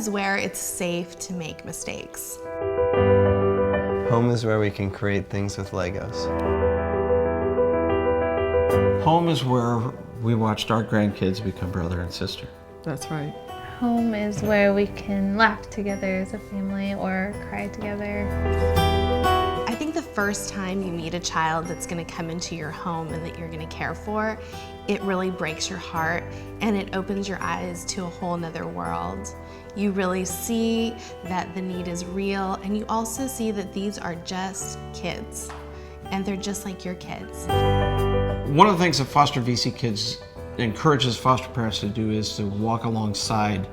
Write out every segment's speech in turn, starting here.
is where it's safe to make mistakes. Home is where we can create things with Legos. Home is where we watched our grandkids become brother and sister. That's right. Home is where we can laugh together as a family or cry together. I think the first time you meet a child that's going to come into your home and that you're going to care for, it really breaks your heart and it opens your eyes to a whole nother world. You really see that the need is real, and you also see that these are just kids and they're just like your kids. One of the things that Foster VC Kids encourages foster parents to do is to walk alongside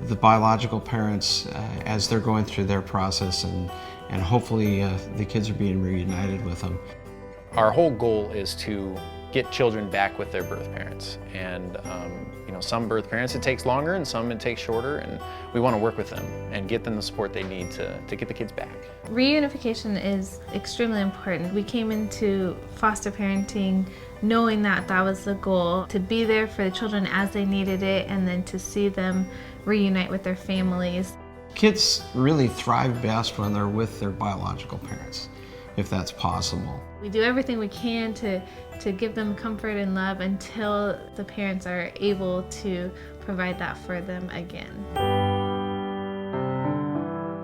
the biological parents as they're going through their process, and hopefully the kids are being reunited with them. Our whole goal is to get children back with their birth parents, and some birth parents it takes longer and some it takes shorter, and we want to work with them and get them the support they need to get the kids back. Reunification is extremely important. We came into foster parenting knowing that that was the goal, to be there for the children as they needed it and then to see them reunite with their families. Kids really thrive best when they're with their biological parents, if that's possible. We do everything we can to give them comfort and love until the parents are able to provide that for them again.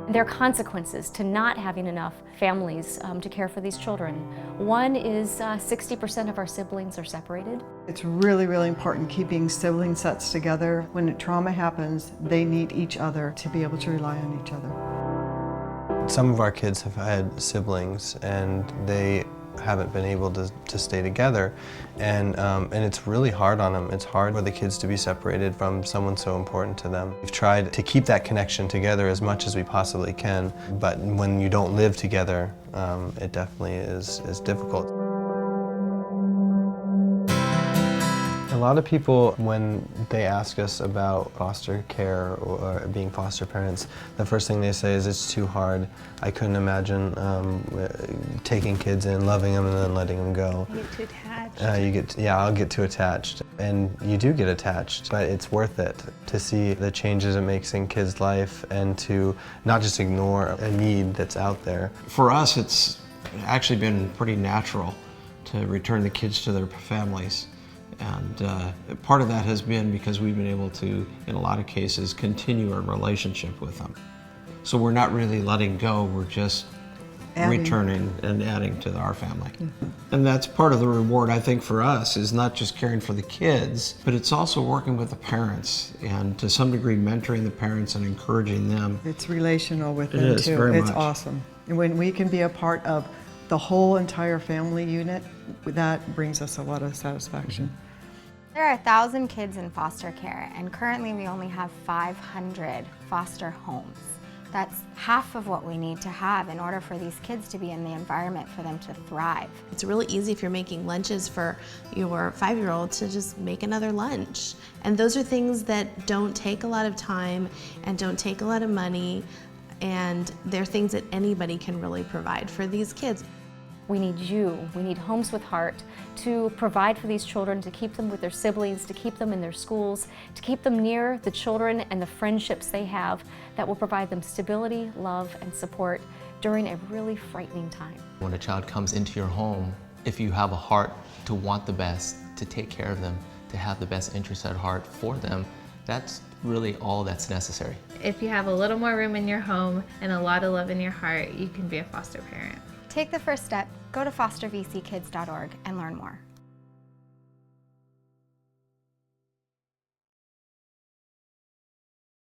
There are consequences to not having enough families to care for these children. One is 60% of our siblings are separated. It's really, really important keeping sibling sets together. When a trauma happens, they need each other to be able to rely on each other. Some of our kids have had siblings and they haven't been able to stay together, and it's really hard on them. It's hard for the kids to be separated from someone so important to them. We've tried to keep that connection together as much as we possibly can, but when you don't live together, it definitely is difficult. A lot of people, when they ask us about foster care or being foster parents, the first thing they say is, it's too hard. I couldn't imagine taking kids in, loving them, and then letting them go. You get too attached. I'll get too attached. And you do get attached, but it's worth it to see the changes it makes in kids' life and to not just ignore a need that's out there. For us, it's actually been pretty natural to return the kids to their families. And part of that has been because we've been able to, in a lot of cases, continue our relationship with them. So we're not really letting go, we're just returning and adding to our family. Mm-hmm. And that's part of the reward, I think, for us, is not just caring for the kids, but it's also working with the parents and to some degree mentoring the parents and encouraging them. It's relational with them too. It is, very It's much. awesome. And when we can be a part of the whole entire family unit, that brings us a lot of satisfaction. Mm-hmm. There are 1,000 kids in foster care, and currently we only have 500 foster homes. That's half of what we need to have in order for these kids to be in the environment for them to thrive. It's really easy if you're making lunches for your 5-year-old to just make another lunch. And those are things that don't take a lot of time and don't take a lot of money, and they're things that anybody can really provide for these kids. We need you, we need Homes with Heart to provide for these children, to keep them with their siblings, to keep them in their schools, to keep them near the children and the friendships they have that will provide them stability, love, and support during a really frightening time. When a child comes into your home, if you have a heart to want the best, to take care of them, to have the best interest at heart for them, that's really all that's necessary. If you have a little more room in your home and a lot of love in your heart, you can be a foster parent. Take the first step, go to fostervckids.org and learn more.